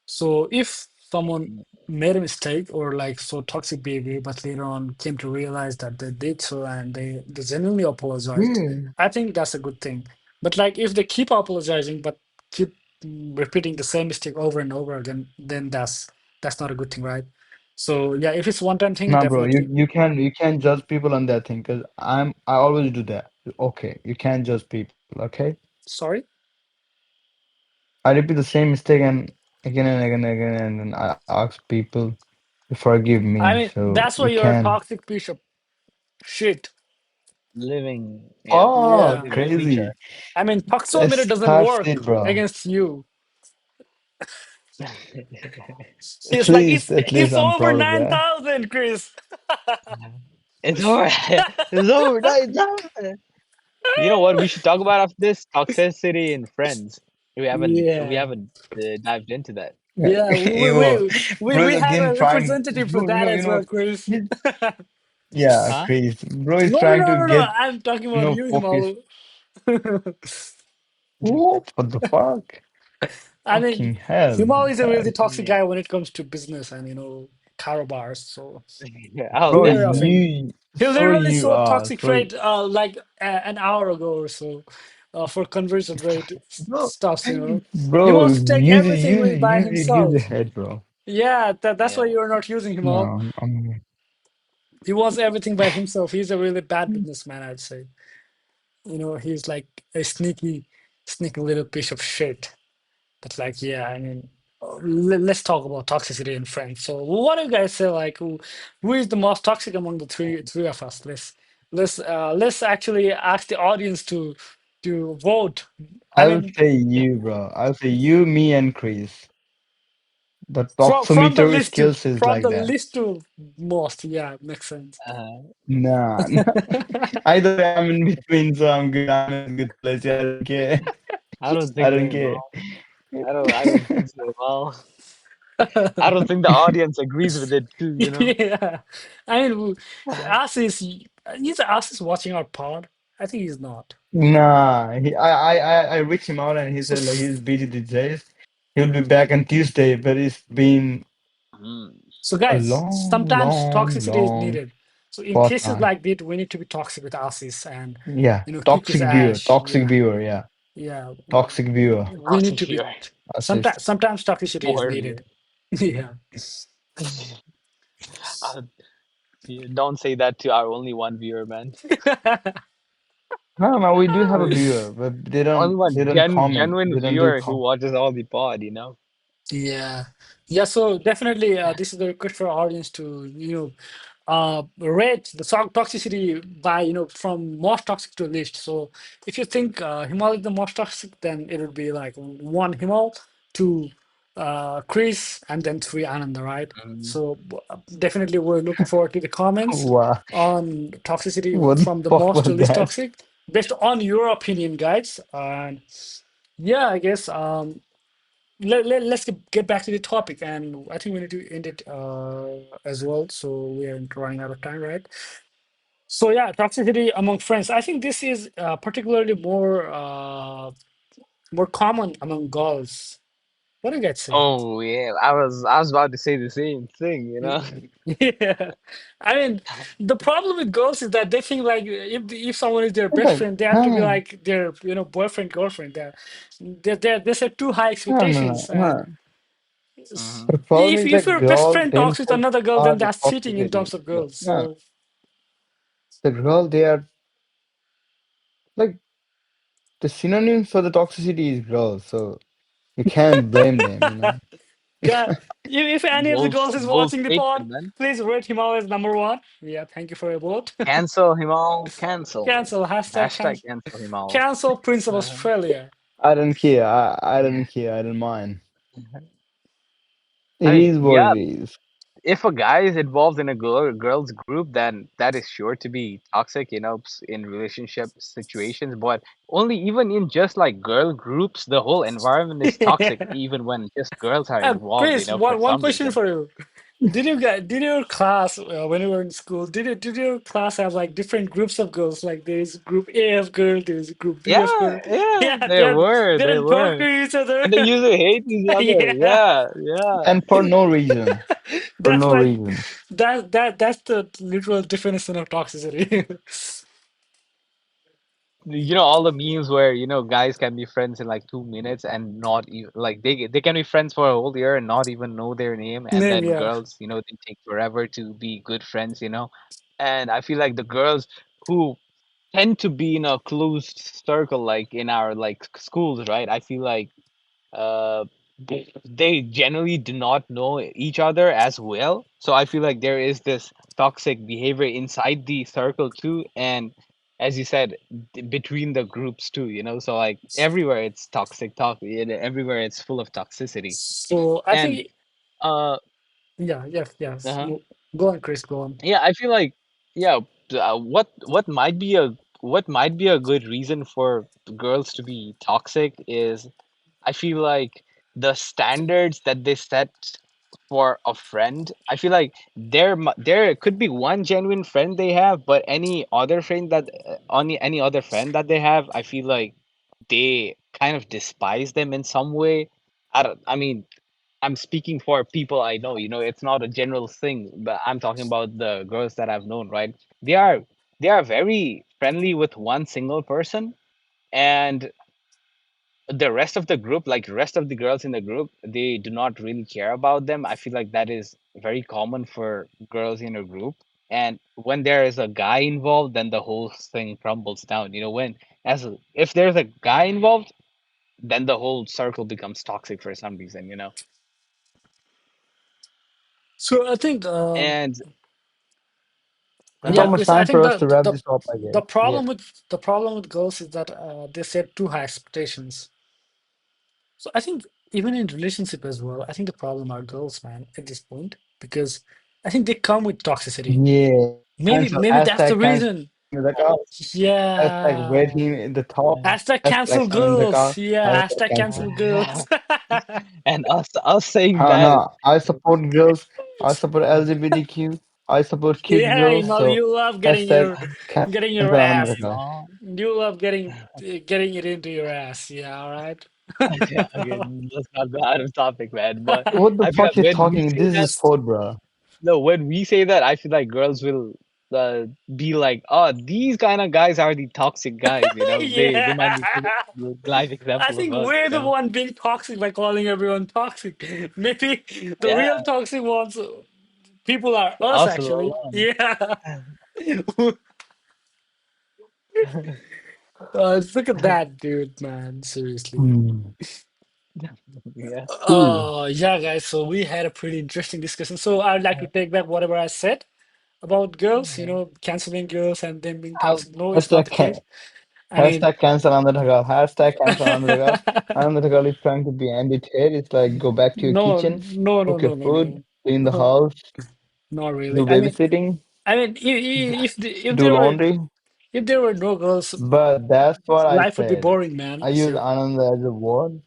So if someone Mm. made a mistake or like so toxic behavior, but later on came to realize that they did so and they genuinely apologized, Yeah. I think that's a good thing. But like if they keep apologizing but keep repeating the same mistake over and over again, then that's not a good thing, right? So yeah, if it's one time thing, Nah, bro, definitely. you can't judge people on that thing because I always do that. Okay, you can't judge people. Okay, Sorry. I repeat the same mistake and again and then I ask people to forgive me. I mean, So that's you why you're a can. toxic piece of shit. Living, yeah, Oh, Yeah. living creature. crazy! I mean, Toxometer Let's doesn't touch work it, bro. against you. It's like At least it's I'm over proud of that. 9,000, Chris. It's over. It's over. No, it's over. You know what we should talk about after this? Toxicity and friends. We Yeah. haven't dived into that. Yeah, Yeah, yo, we bro we is have again a trying, representative for bro. that as You know, well, Chris. he- yeah, Huh? crazy. Bro is No, no, trying no, to no, no. get, I'm talking about you, focus. Himal. What the fuck? I mean, Fucking hell, Himal is a really toxic Yeah. guy when it comes to business and car bars. So Yeah, I'll bro. beware of admit. him. You, He so literally you saw are, toxic so trait like an hour ago or so for conversion rate bro, stuffs, He bro. wants to take everything by Use the himself. head, bro. Yeah, that's why Yeah. you're not using him all. No, He wants everything by himself. He's a really bad businessman, I'd say. He's like a sneaky little piece of shit. But like, yeah, I mean, let's talk about toxicity in friends. So, what do you guys say? Like, who is the most toxic among the three of us? Let's actually ask the audience to vote. I I'll mean, say you, bro. I'll say you, me, and Chris. The from the toxometer list to skills is from like the that. list to most, yeah, makes sense. Uh, Nah, either way, I'm in between, so I'm good. I'm in a good place. Yeah, I don't care. I don't I think don't so, care. Mal. I don't think so, Mal. I don't think the audience agrees with it too. Yeah, I mean, us is us is watching our pod. I think he's not. Nah, I reached him out and he said like he's busy these days. He'll be back on Tuesday, but it's been Mm. So a guys, long, sometimes long, toxicity is long needed. So in cases fortnight. like that, we need to be toxic with Asis and Yeah, kick his ass. toxic Yeah, viewer. Yeah, yeah. toxic viewer. We need Toxic to be. viewer. Assist. Sometimes toxicity is Poor needed. viewer. Yeah. Uh, don't say that to our only one viewer, man. No, no, we do have a viewer, but Only they one don't comment. genuine They don't do viewer who com. watches all the pod, you know. Yeah. Yeah, so definitely this is the request for our audience to, rate the song toxicity by, from most toxic to least. So if you think Himal is the most toxic, then it would be like one Himal, two Chris, and then three Ananda, right? Mhm. So definitely we're looking forward to the comments Wow, on toxicity what the from the fuck most to was least that? toxic based on your opinion, guys. And yeah, I guess let's get back to the topic, and I think we need to end it as well. So we are running out of time, right? So yeah, toxicity among friends. I think this is particularly more common among girls. What do you guys say? Oh yeah, I was about to say the same thing, you know. Yeah, I mean, the problem with girls is that they think like if someone is their It's best like, friend, they have to be no, like their boyfriend girlfriend. They set too high no, no, no, expectations, and no. Mhm. The problem if is if that your best girl friend didn't talks with put another girl, then hard the that's cheating in toxicity. terms of But girls. no, So the girl they are like the synonym for the toxicity is girls, so you can't blame them. You know. yeah, if any of the girls is Wolf watching the pod, hatred, man. please rate Himalaya as number one. Yeah, thank you for your vote. Cancel him all. Cancel. Cancel hashtag Hashtag cancel, cancel him all. cancel Prince of Uh-huh. Australia. I don't care. I don't care. I don't mind. I It mean, is what yeah, it is. if a guy is involved in a girls group, then that is sure to be toxic, you know, in relationship situations. But only even in just like girl groups, the whole environment is toxic, Yeah. even when just girls are involved, you Chris, know, for one some question reason. for you. Did your class when you were in school, did your class have like different groups of girls? Like there's group A of girl, there's group B of Yeah, girl. yeah, Yeah, they were, they they didn't talk to were, each other. and they usually hate each other. Yeah. Yeah, yeah. And for no reason. For That's no like reason. that's the literal definition of toxicity. You know all the memes where guys can be friends in like 2 minutes and not even like they can be friends for a whole year and not even know their name, and Name, then yeah. girls they take forever to be good friends, and I feel like the girls who tend to be in a closed circle like in our like schools, right? I feel like uh they generally do not know each other as well. So I feel like there is this toxic behavior inside the circle too, and as you said, between the groups too. So like everywhere it's toxic talk, and everywhere it's full of toxicity. So I And think uh, yeah, yes, yes. uh Go on, Chris, go on. yeah, I feel like yeah, what might be a good reason for girls to be toxic is I feel like the standards that they set for a friend, I feel like there could be one genuine friend they have, but any other friend that they have, I feel like they kind of despise them in some way. I mean, I'm speaking for people I know. It's not a general thing, but I'm talking about the girls that I've known. Right? They are they are very friendly with one single person, and the rest of the group, like rest of the girls in the group, they do not really care about them. I feel like that is very common for girls in a group. And when there is a guy involved, then the whole thing crumbles down. If there's a guy involved, then the whole circle becomes toxic for some reason. So I think And It's yeah, uh-huh. almost Chris, I time for think us to wrap this up, I the guess. Yeah. problem with girls is that they set too high expectations. So I think even in relationship as well, I think the problem are girls, man, at this point, because I think they come with toxicity. Yeah. Maybe that's the Hashtag cancel reason. him in the car. Hashtag rate Yeah. him in the top. Hashtag Hashtag cancel him in the car. girls. Yeah, Hashtag hashtag cancel. cancel girls. And us saying Huh, that. no, I support girls. I support LGBTQ. I support cute Yeah, girls. So you love hashtag cancel getting your Anand ass. Rekha. Oh, You love getting it into your ass. Yeah, all right. okay, okay, let's not go out of topic, man. But What the I feel like fuck you when we talking? say This that, is sport, bro. no, when we say that, I feel like girls will be like, "Oh, these kind of guys are the toxic guys." They might be taking Yeah. a live I example of think us. we're the one being toxic by calling everyone toxic. Maybe the Yeah, real toxic ones people are us us actually. alone. Yeah. Look at that dude, man. Seriously. Hmm. Yeah. Cool. Yeah, guys. So we had a pretty interesting discussion. So I'd like to take back whatever I said about girls, canceling girls and them being toxic. No, it's not Hashtag the case. I mean, hashtag cancel Anandhagal. Hashtag cancel Anandhagal. Anandhagal is trying to be ended here. It's like go back to your no, kitchen, no, no, cook your no, no, food, no, clean the no, house, not really. do babysitting, I mean, if do there were laundry. no girls, But that's what I life would be said. boring, I man. use So Ananda as a word.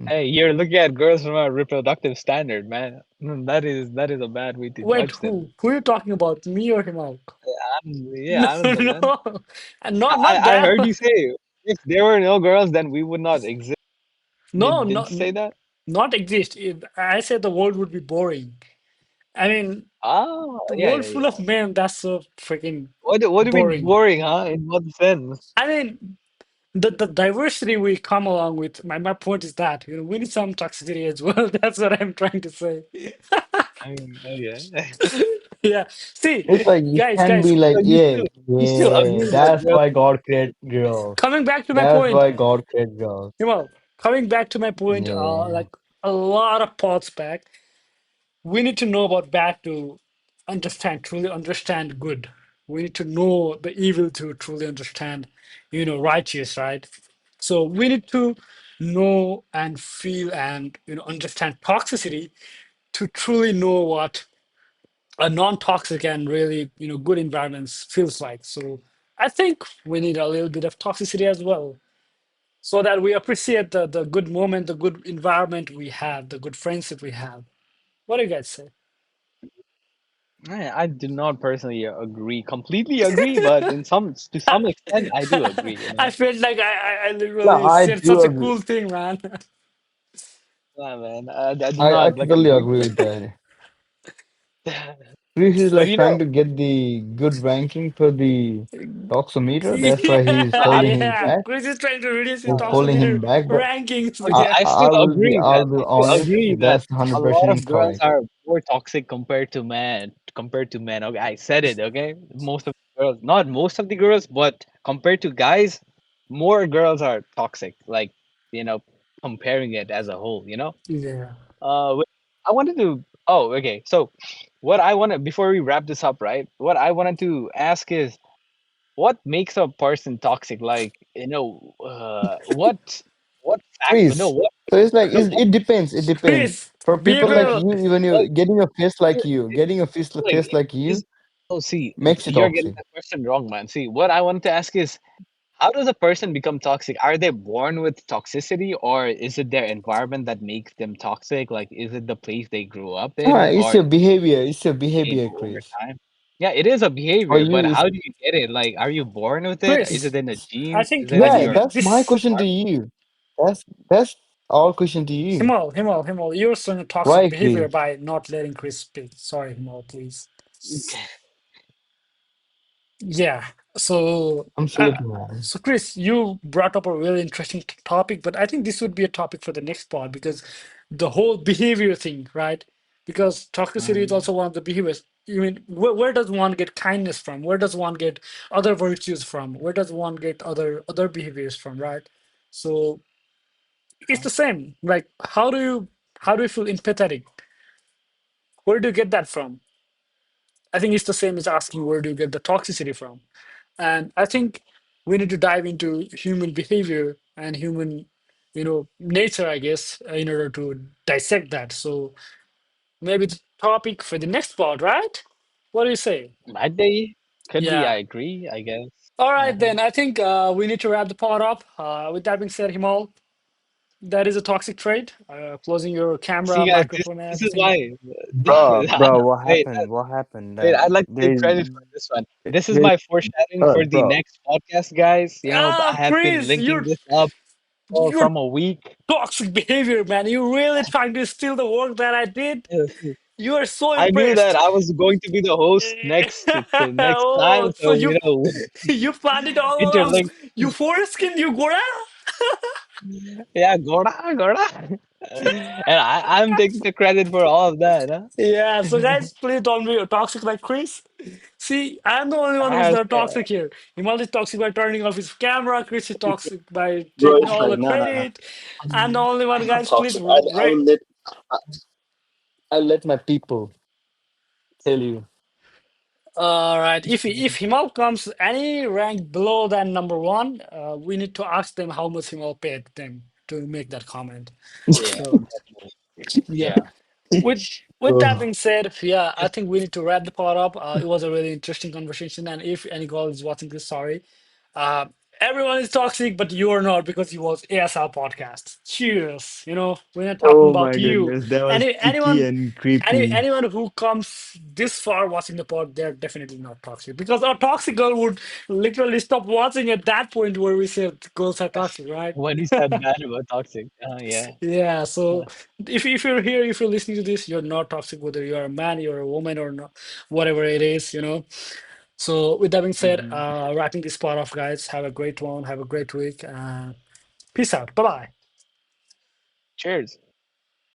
Hmm. Hey, you're looking at girls from a reproductive standard, man. That is a bad way to wait, judge them. who are you talking about? Me or Himal? Yeah, No, I don't know, man. no, and not I that. heard you say if there were no girls, then we would not exist. No, Did no, you say that? not exist. I said the world would be boring. I mean, Ah, the yeah, world yeah, full yeah. of men, that's so freaking What do you mean boring. boring, huh? In what sense? I mean, the diversity we come along with, my point is that, we need some toxicity as well. That's what I'm trying to say. I mean, okay. Yeah. See, It's like it guys, can be guys, like, So yeah, you still yeah. agree that That's girls? why God created girls. coming back to my That's point, why God created girls. coming back to my point, Yeah. like a lot of pods back, we need to know about bad to understand, truly understand good. We need to know the evil to truly understand, righteous, right? So we need to know and feel and understand toxicity to truly know what a non-toxic and really good environments feels like. So I think we need a little bit of toxicity as well, so that we appreciate the good moment, the good environment we have, the good friendship we have. What do you guys say? I do not personally completely agree, but to some extent, I do agree. I felt like I Yeah, literally I said do such a agree. cool thing, man. Yeah, man, I do I not like totally agree. agree with that. Chris is But like trying to get the good ranking for the Toxometer. That's why he's Yeah, holding him yeah. back. Chris is trying to reduce his He's holding uh, him toximeter back. But rankings. okay, Yeah. I'll be I still honest. agree that That's a lot 100% of girls correct. are more toxic compared to men. Okay, I said it. Okay, most of the girls, not most of the girls, but compared to guys, more girls are toxic. Like you know, comparing it as a whole. Yeah. I wanted to. Oh, okay. So, what I wanted before we wrap this up, right? What I wanted to ask is, what makes a person toxic? Like, what fact? No, Chris. what So it's like no, it depends. It depends. Chris, For people like behavioral. you, even you like, getting a face like here, you, getting a face like, like you is no. See, makes it you're getting toxic. that question wrong, man. See, what I wanted to ask is, how does a person become toxic? Are they born with toxicity, or is it their environment that makes them toxic? Like, is it the place they grew up Ah, in, it's or your behavior. It's your gain behavior, over Chris. time? Yeah, it is a For behavior, but you, it's how do you get it? Like, are you born with it? Is Chris, it in the I genes? Is think it I in yeah. think your That's my this question to environment? you. That's all question to you. Himal, you're showing a toxic Why, behavior Chris? by not letting Chris speak. Sorry, Himal, please. Yeah. So, I'm uh, sleeping, man. Chris, you brought up a really interesting topic, but I think this would be a topic for the next part because the whole behavior thing, right? Because toxicity is Mm, also one of the behaviors. You mean, where does one get kindness from? Where does one get other virtues from? Where does one get other behaviors from, right? So it's the same. Like, how do you feel empathetic? Where do you get that from? I think it's the same as asking where do you get the toxicity from? And I think we need to dive into human behavior and human, nature, I guess, in order to dissect that. So maybe the topic for the next part, right? What do you say? might be, could be. I Yeah. agree. I guess. All right, Uh-huh. then. I think we need to wrap the part up. With that being said, Himal, that is a toxic trait. Closing your camera, See, guys, microphone, and this is everything. why. Bro, what Wait, happened? What happened? wait. That I'd like to take they, credit for this one. This is they, my foreshadowing for the bro. next podcast, guys. I Ah, have been Chris, linking you're this up you're from a week. toxic behavior, man. You really trying to steal the work that I did? See, You are so I knew that impressed. I was going to be the host next time, Oh, so so you planned it all along. interlink. You foreskin, you Gora. Yeah, Goda, Goda. And I'm taking the credit for all of that, huh? Yeah, so guys, please don't be toxic like Chris. See, I'm the only one who's As, not toxic here. Himal is toxic by turning off his camera. Chris is toxic by Bro, taking it's all like, the nah, nah, nah. credit. I'm the only one, I'm not guys. Please toxic. rate. I, I let my people tell you. All right. If Himal comes any rank below than number one, we need to ask them how much Himal paid them to make that comment. yeah, So yeah. yeah. With with that Oh, being said, yeah, I think we need to wrap the pod up. It was a really interesting conversation, and if any girl is watching this, sorry. Uh, Everyone is toxic, but you are not because you was ASL podcast. Cheers. We're not talking Oh about my you. goodness, that was Any icky anyone and creepy. anyone who comes this far watching the pod, they're definitely not toxic because our toxic girl would literally stop watching at that point where we said girls are toxic, right? When you said that about toxic, yeah. Yeah, so if you're here, if you're listening to this, you're not toxic, whether you're a man, you're a woman, or not, whatever it is. So with that being said, Hmm. wrapping this part off, guys. Have a great one. Have a great week. Peace out. Bye bye. Cheers.